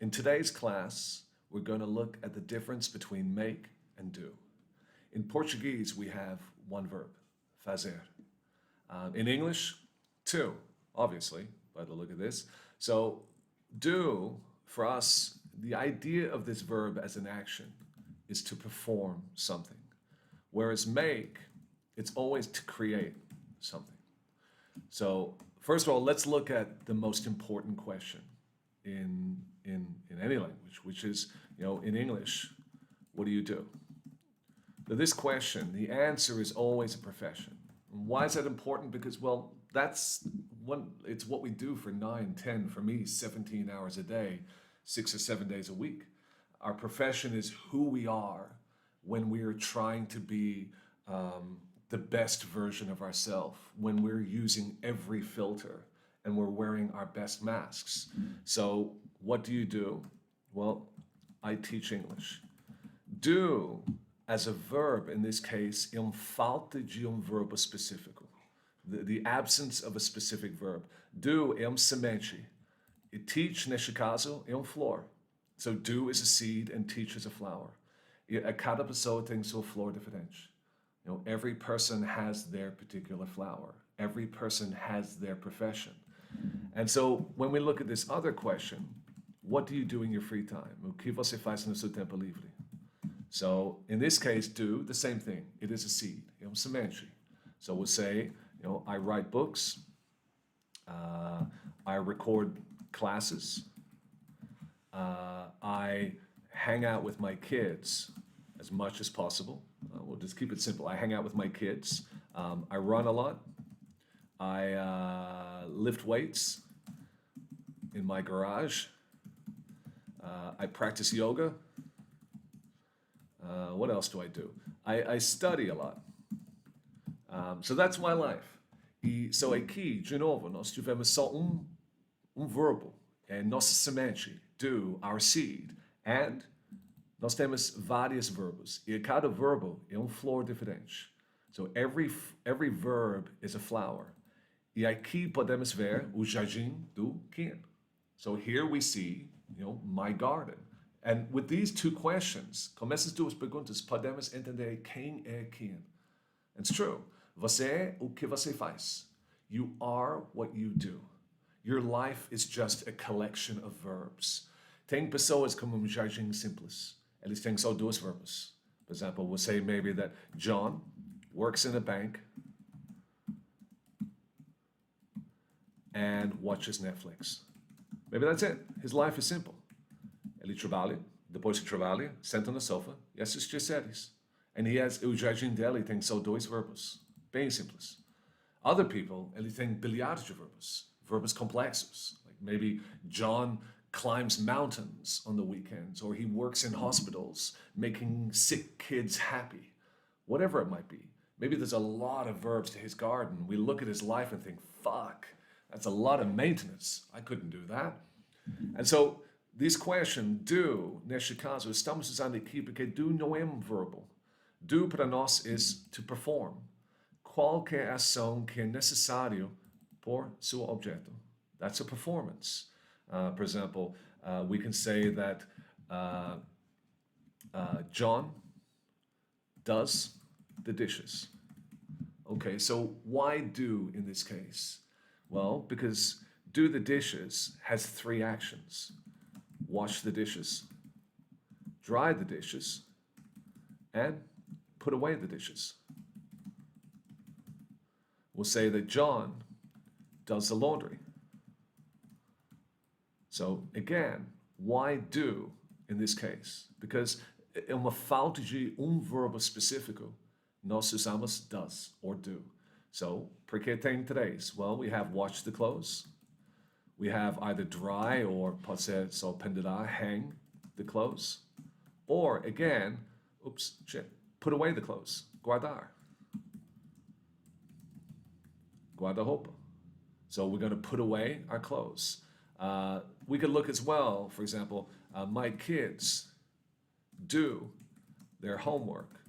In today's class, we're going to look at the difference between make and do. In Portuguese, we have one verb, fazer. In English, two, obviously, by the look of this. So do, for us, the idea of this verb as an action is to perform something. Whereas make, it's always to create something. So first of all, let's look at the most important question in any language, which is, in English, what do you do? So this question, the answer is always a profession. Why is that important? Because, well, it's what we do for 9, 10, for me, 17 hours a day, 6 or 7 days a week. Our profession is who we are when we are trying to be the best version of ourselves, when we're using every filter and we're wearing our best masks. So what do? Well, I teach English. Do, as a verb in this case, falta de verbo específico. The absence of a specific verb. Do semente. E teach, neste caso, flor. So do is a seed and teach is a flower. Cada pessoa tem sua flor diferente. Every person has their particular flower. Every person has their profession. And so when we look at this other question, what do you do in your free time? O que você faz no seu tempo livre? So in this case, do the same thing. It is a seed, semente. So we'll say, I write books, I record classes, I hang out with my kids as much as possible. We'll just keep it simple. I hang out with my kids. I run a lot. I lift weights in my garage. I practice yoga. What else do? I study a lot. So that's my life. So aqui, de novo, nós tivemos só verbo. É nossa semente, do, our seed. And nós temos vários verbos. E cada verbo é flor diferente. So every verb is a flower. E aqui podemos ver o jardim do quem. So here we see, my garden. And with these two questions, com essas duas perguntas, podemos entender quem é quem. It's true. Você é o que você faz. You are what you do. Your life is just a collection of verbs. Tem pessoas como jardim simples. Eles têm só dois verbos. For example, we'll say maybe that John works in a bank and watches Netflix. Maybe that's it. His life is simple. Ele trabalha, depois que trabalha, senta no sofá e assiste séries. And o jardim dele tem só dois verbos. Bem simples. Other people, ele tem bilhares de verbos. Verbos complexos. Like maybe John climbs mountains on the weekends, or he works in hospitals, making sick kids happy. Whatever it might be. Maybe there's a lot of verbs to his garden. We look at his life and think, fuck, that's a lot of maintenance. I couldn't do that. And so, this question, do, neste caso, estamos usando aqui porque do não é verbo. Do para nós is to perform. Qualquer ação que é necessário por seu objeto. That's a performance. For example, we can say that John does the dishes. Okay, so why do in this case? Well, because do the dishes has 3 actions. Wash the dishes, dry the dishes, and put away the dishes. We'll say that John does the laundry. So again, why do in this case? Because é uma falta de verbo específico. Nós usamos does or do. So, por que tem 3? Well, we have wash the clothes. We have either dry or pode ser só pendurar, hang the clothes. Or again, put away the clothes, guardar. Guarda-roupa. So we're going to put away our clothes. We could look as well, for example, my kids do their homework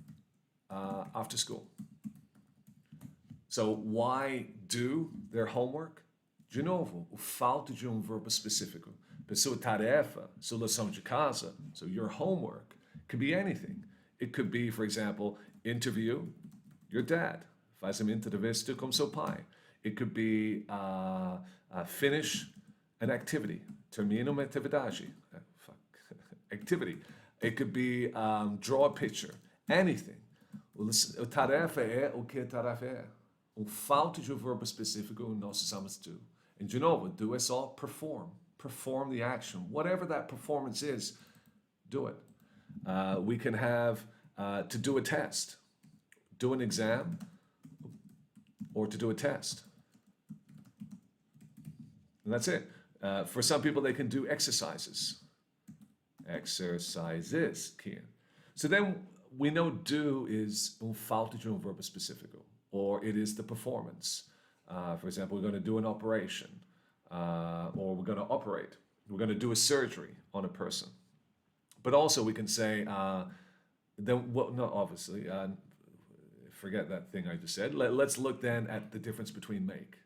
after school. So why do their homework? De novo, o falta de verbo específico. Pessoa tarefa, sua lição de casa, so your homework, could be anything. It could be, for example, interview your dad. Faz uma entrevista com seu pai. It could be finish an activity. Termina uma atividade. Activity. It could be draw a picture. Anything. O tarefa é o que a tarefa é. Falta de verbo específico nós usamos do. And de novo, do é só perform. Perform the action. Whatever that performance is, do it. We can have to do a test. Do an exam or to do a test. And that's it. For some people, they can do exercises. Exercises. So then we know do is falta de verbo específico, or it is the performance. For example, we're going to do an operation, or we're going to operate. We're going to do a surgery on a person. But also we can say, obviously, forget that thing I just said. Let's look then at the difference between make.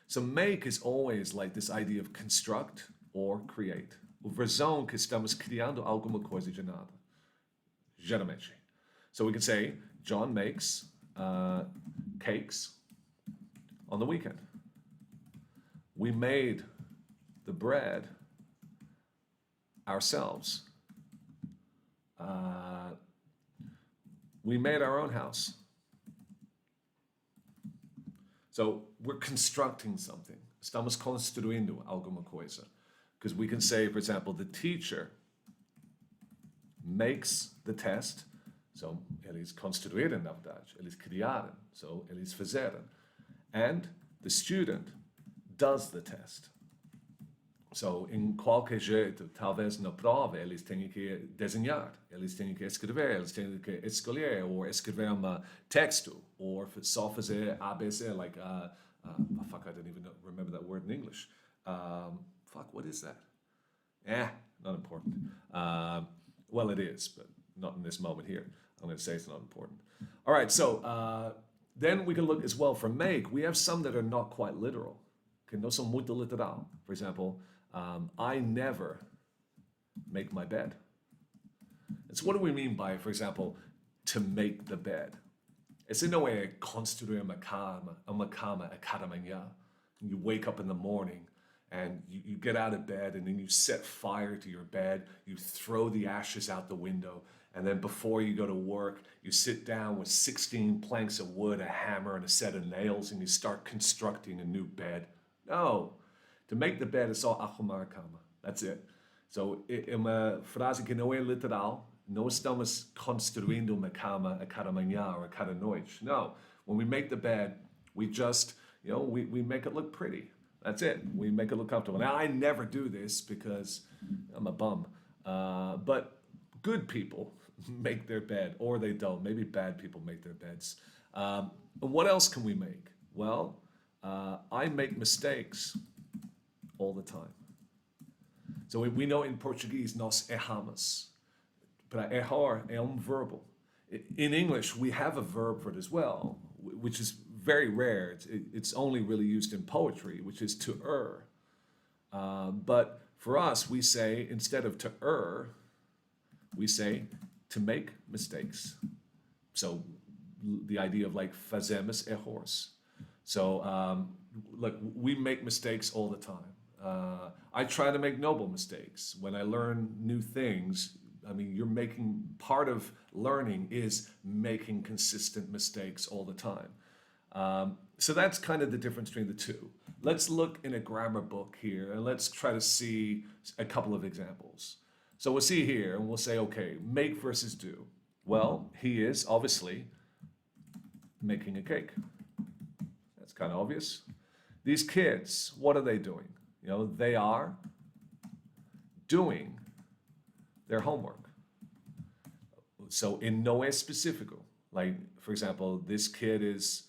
So make is always like this idea of construct or create. O versão que estamos criando alguma coisa de nada. Geralmente. So we can say, John makes cakes on the weekend. We made the bread ourselves. We made our own house. So we're constructing something. Estamos construindo alguma coisa. Because we can say, for example, the teacher makes the test. So, eles construíram, na verdade. Eles criaram. So, eles fizeram. And the student does the test. So, em qualquer jeito, talvez na prova, eles tenham que desenhar, eles tenham que escrever, eles tenham que escolher, ou escrever um texto, or só fazer ABC, like, fuck, I didn't even remember that word in English. What is that? Not important. Well, it is, but not in this moment here. I'm going to say it's not important. All right, so then we can look as well for make. We have some that are not quite literal, que não são muito literal. For example, I never make my bed. And so what do we mean by, for example, to make the bed? Esse não é construir uma cama a cada manhã. You wake up in the morning and you get out of bed and then you set fire to your bed, you throw the ashes out the window, and then before you go to work, you sit down with 16 planks of wood, a hammer, and a set of nails, and you start constructing a new bed. No. To make the bed is só arrumar a cama. That's it. So, é uma frase que não é literal. Não estamos construindo uma cama a cada manhã or a cada noite. No. When we make the bed, we just, we make it look pretty. That's it. We make it look comfortable. Now, I never do this because I'm a bum. But good people make their bed, or they don't. Maybe bad people make their beds. What else can we make? Well, I make mistakes all the time. So we know in Portuguese, nós erramos. Para errar é verbo. In English, we have a verb for it as well, which is very rare. It's only really used in poetry, which is to err. But for us, we say, instead of to err, we say to make mistakes. So the idea of like fazemos erros. So look, we make mistakes all the time. I try to make noble mistakes. When I learn new things, I mean, you're making, part of learning is making consistent mistakes all the time. So that's kind of the difference between the two. Let's look in a grammar book here and let's try to see a couple of examples. So we'll see here and we'll say, okay, make versus do. Well, he is obviously making a cake. That's kind of obvious. These kids, what are they doing? They are doing their homework. So in no es específico, like for example, this kid is,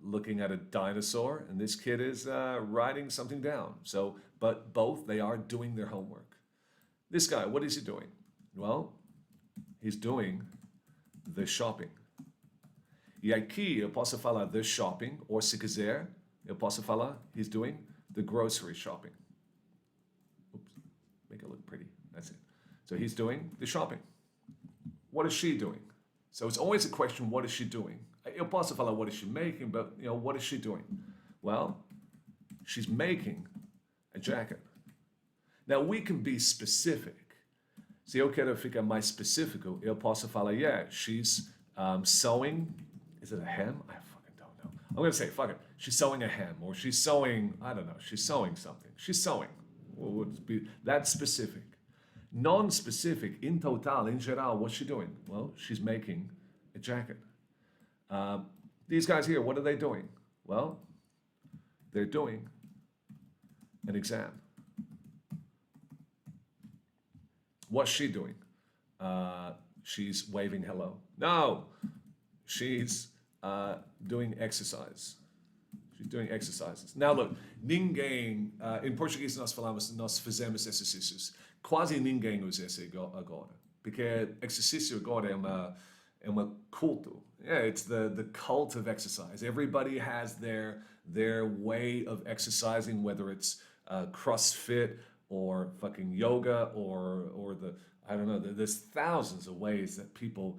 looking at a dinosaur and this kid is writing something down. So, but both, they are doing their homework. This guy, what is he doing? Well, he's doing the shopping. E aqui eu posso falar the shopping, or se quiser, eu posso falar he's doing the grocery shopping. Oops. make it look pretty. That's it. So he's doing the shopping. What is she doing? So it's always a question, what is she doing? Eu posso falar what is she making, but what is she doing? Well, she's making a jacket. Now we can be specific. Se eu quero ficar mais específico, eu posso falar, yeah, she's sewing. Is it a hem? I fucking don't know. I'm going to say, fuck it. She's sewing a hem, or she's sewing, I don't know, she's sewing something. She's sewing. That's specific. Non-specific, in total, in general, what's she doing? Well, she's making a jacket. These guys here, what are they doing? Well, they're doing an exam. What's she doing? She's waving hello. No, she's doing exercise. She's doing exercises. Now look, ninguém, em português nós fazemos exercícios. Quase ninguém usa esse agora. Porque exercício agora é uma culto. Yeah, it's the cult of exercise. Everybody has their way of exercising, whether it's CrossFit or fucking yoga or I don't know, there's thousands of ways that people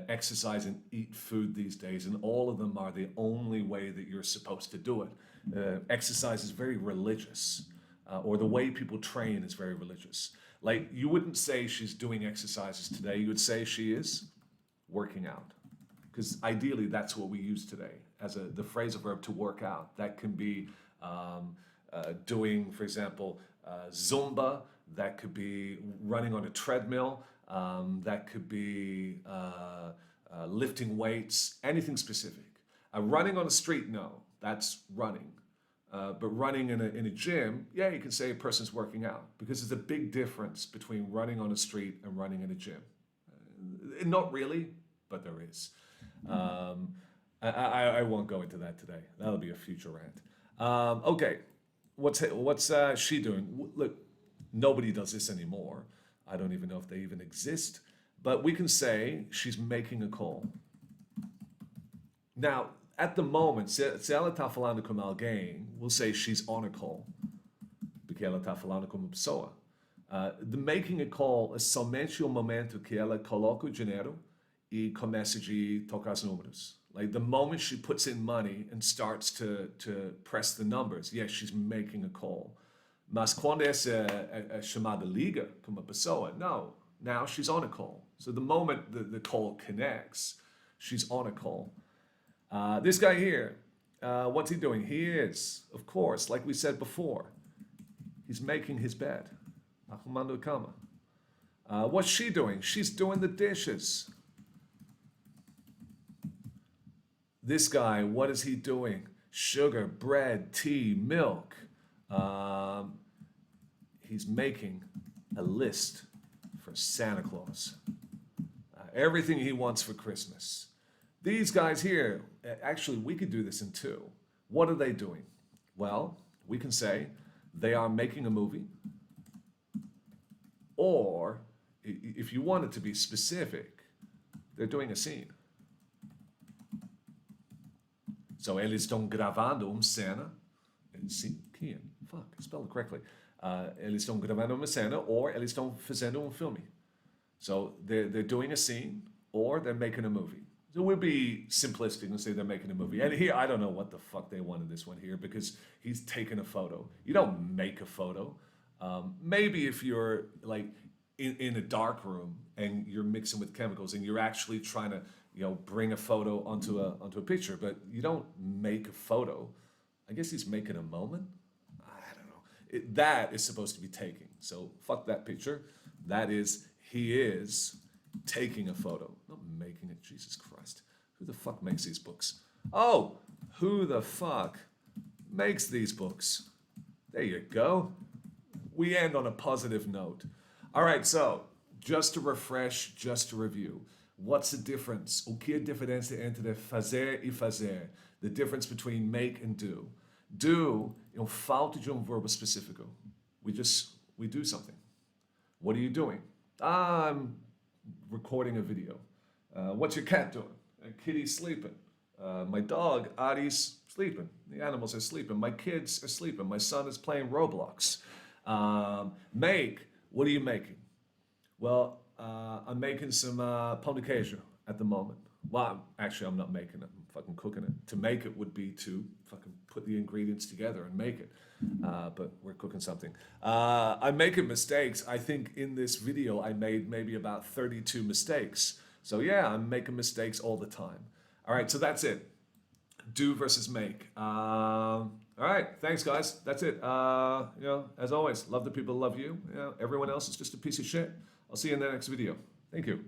exercise and eat food these days, and all of them are the only way that you're supposed to do it. Exercise is very religious, or the way people train is very religious. Like, you wouldn't say she's doing exercises today, you would say she is working out. Because ideally that's what we use today as the phrasal verb to work out. That can be doing, for example, Zumba, that could be running on a treadmill, that could be lifting weights, anything specific. Running on the street, no, that's running. But running in a gym, yeah, you can say a person's working out, because there's a big difference between running on a street and running in a gym. Not really, but there is. I won't go into that today. That'll be a future rant. Okay, what's she doing? Look, nobody does this anymore. I don't even know if they even exist. But we can say she's making a call. Now, at the moment, se ela está falando com alguém, we'll say she's on a call, porque ela está falando com uma pessoa. The making a call é somente o momento que ela coloca o dinheiro e começa de tocar os números. Like, the moment she puts in money and starts to press the numbers, yes, she's making a call. Mas quando essa chamada liga com uma pessoa, no, now she's on a call. So the moment the call connects, she's on a call. This guy here, what's he doing? He is, of course, like we said before, he's making his bed. Arrumando a cama. What's she doing? She's doing the dishes. This guy, what is he doing? Sugar, bread, tea, milk. He's making a list for Santa Claus. Everything he wants for Christmas. These guys here, actually, we could do this in two. What are they doing? Well, we can say they are making a movie, or if you want it to be specific, they're doing a scene. So eles estão gravando uma cena. Fuck, spell it correctly. Eles estão gravando uma cena, or eles estão fazendo filme. So they're doing a scene, or they're making a movie. So we'll be simplistic and say they're making a movie. And here, I don't know what the fuck they wanted this one here, because he's taking a photo. You don't make a photo. Maybe if you're like in a dark room and you're mixing with chemicals and you're actually trying to, bring a photo onto a picture, but you don't make a photo. I guess he's making a moment. I don't know. That is supposed to be taking. So fuck that picture. That is, he is taking a photo, not making it. Jesus Christ. Who the fuck makes these books? Oh, who the fuck makes these books? There you go. We end on a positive note. All right, so just to refresh, just to review. What's the difference? O que é a diferença entre fazer e fazer? The difference between make and do. Do é falta de verbo específico. We do something. What are you doing? I'm recording a video. What's your cat doing? Kitty's sleeping. My dog, Ari's sleeping. The animals are sleeping. My kids are sleeping. My son is playing Roblox. Make, What are you making? Well, I'm making some pão de queijo at the moment. Well, actually, I'm not making it. I'm fucking cooking it. To make it would be to fucking put the ingredients together and make it. But we're cooking something. I'm making mistakes. I think in this video, I made maybe about 32 mistakes. So yeah, I'm making mistakes all the time. All right, so that's it. Do versus make. All right, thanks guys. That's it. As always, love the people who love you. Everyone else is just a piece of shit. I'll see you in the next video. Thank you.